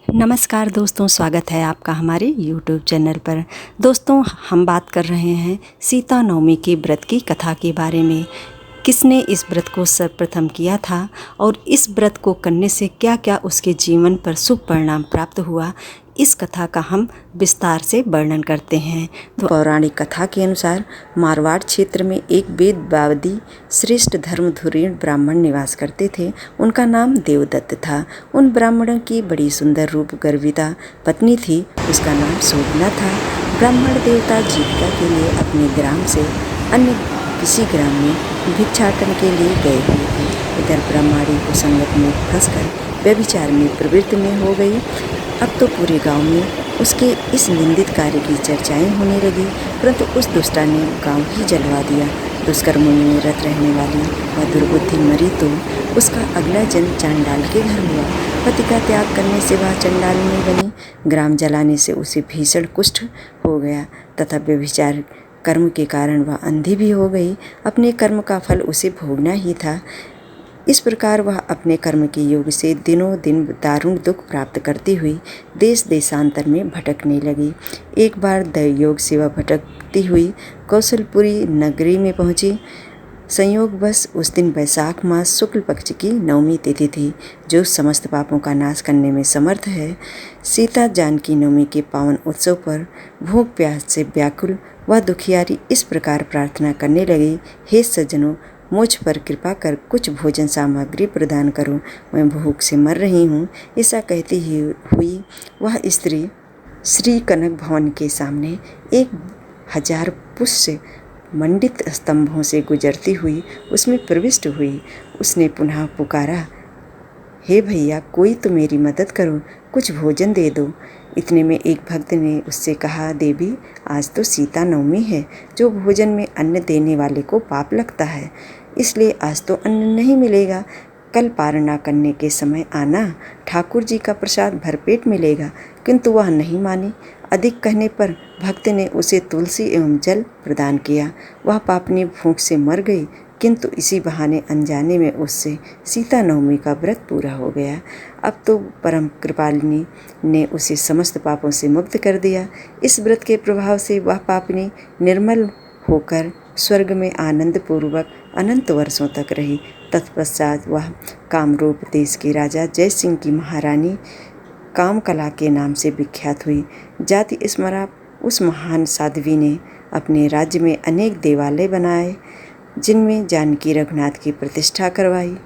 नमस्कार दोस्तों, स्वागत है आपका हमारे YouTube चैनल पर। दोस्तों, हम बात कर रहे हैं सीता नवमी के व्रत की कथा के बारे में। किसने इस व्रत को सर्वप्रथम किया था और इस व्रत को करने से क्या क्या उसके जीवन पर शुभ परिणाम प्राप्त हुआ, इस कथा का हम विस्तार से वर्णन करते हैं। तो पौराणिक कथा के अनुसार मारवाड़ क्षेत्र में एक वेदवादी श्रेष्ठ धर्मधुरीण ब्राह्मण निवास करते थे। उनका नाम देवदत्त था। उन ब्राह्मणों की बड़ी सुंदर रूप गर्विता पत्नी थी। उसका नाम शोभना था। ब्राह्मण देवता जीविका के लिए अपने ग्राम से अन्य किसी ग्राम में भिक्षाटन के लिए गए हुए थे। इधर ब्रह्माणी कुसंगत में फंसकर व्यभिचार में प्रवृत्त में हो गई। अब तो पूरे गांव में उसके इस निंदित कार्य की चर्चाएं होने लगी, परंतु उस दुष्टा ने गांव ही जलवा दिया। दुष्कर्मों में रत रहने वाली वह दुर्बुद्धि मरी तो उसका अगला जन्म चांडाल के घर हुआ। पति का त्याग करने से वह चंडालिनी बनी। ग्राम जलाने से उसे भीषण कुष्ठ हो गया तथा व्यभिचार कर्म के कारण वह अंधी भी हो गई। अपने कर्म का फल उसे भोगना ही था। इस प्रकार वह अपने कर्म के योग से दिनों दिन दारुण दुख प्राप्त करती हुई देश देशांतर में भटकने लगी। एक बार दैवयोग से वह भटकती हुई कौशलपुरी नगरी में पहुंची। संयोगवश उस दिन वैशाख मास शुक्ल पक्ष की नवमी तिथि थी, जो समस्त पापों का नाश करने में समर्थ है। सीता जानकी नवमी के पावन उत्सव पर भूख प्यास से व्याकुल वह दुखियारी इस प्रकार प्रार्थना करने लगी, हे सज्जनों, मुझ पर कृपा कर कुछ भोजन सामग्री प्रदान करो, मैं भूख से मर रही हूँ। ऐसा कहती हुई वह स्त्री श्री कनक भवन के सामने 1000 पुष्य मंडित स्तंभों से गुजरती हुई उसमें प्रविष्ट हुई। उसने पुनः पुकारा, हे भैया, कोई तो मेरी मदद करो, कुछ भोजन दे दो। इतने में एक भक्त ने उससे कहा, देवी, आज तो सीता नवमी है, जो भोजन में अन्न देने वाले को पाप लगता है, इसलिए आज तो अन्न नहीं मिलेगा। कल पारणा करने के समय आना, ठाकुर जी का प्रसाद भरपेट मिलेगा। किंतु वह नहीं मानी। अधिक कहने पर भक्त ने उसे तुलसी एवं जल प्रदान किया। वह पापनी भूख से मर गई, किंतु इसी बहाने अनजाने में उससे सीता नवमी का व्रत पूरा हो गया। अब तो परम कृपालिनी ने उसे समस्त पापों से मुक्त कर दिया। इस व्रत के प्रभाव से वह पापनी निर्मल होकर स्वर्ग में आनंद पूर्वक अनंत वर्षों तक रही। तत्पश्चात वह कामरूप देश के राजा जय सिंह की महारानी कामकला के नाम से विख्यात हुई। जाति स्मरा उस महान साध्वी ने अपने राज्य में अनेक देवालय बनाए, जिनमें जानकी रघुनाथ की प्रतिष्ठा करवाई।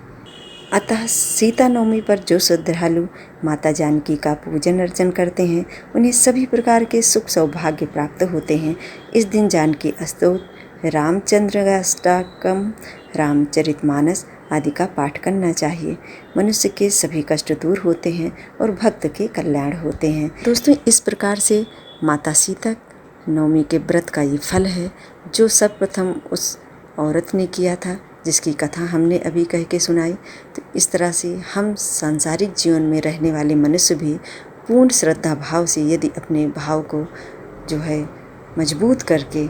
अतः सीता नवमी पर जो श्रद्धालु माता जानकी का पूजन अर्चन करते हैं, उन्हें सभी प्रकार के सुख सौभाग्य प्राप्त होते हैं। इस दिन जानकी स्तोत्र, रामचंद्राष्टकम, रामचरितमानस आदि का पाठ करना चाहिए। मनुष्य के सभी कष्ट दूर होते हैं और भक्त के कल्याण होते हैं। दोस्तों, इस प्रकार से माता सीता नवमी के व्रत का ये फल है, जो सर्वप्रथम उस औरत ने किया था, जिसकी कथा हमने अभी कह के सुनाई। तो इस तरह से हम सांसारिक जीवन में रहने वाले मनुष्य भी पूर्ण श्रद्धा भाव से यदि अपने भाव को जो है मजबूत करके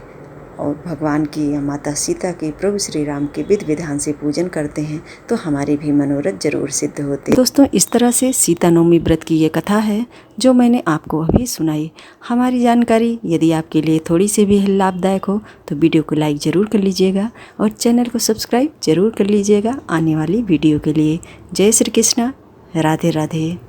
और भगवान की या माता सीता के, प्रभु श्री राम के विधि विधान से पूजन करते हैं, तो हमारे भी मनोरथ जरूर सिद्ध होते हैं। दोस्तों, इस तरह से सीता नवमी व्रत की ये कथा है, जो मैंने आपको अभी सुनाई। हमारी जानकारी यदि आपके लिए थोड़ी सी भी लाभदायक हो तो वीडियो को लाइक ज़रूर कर लीजिएगा और चैनल को सब्सक्राइब जरूर कर लीजिएगा आने वाली वीडियो के लिए। जय श्री कृष्णा, राधे राधे।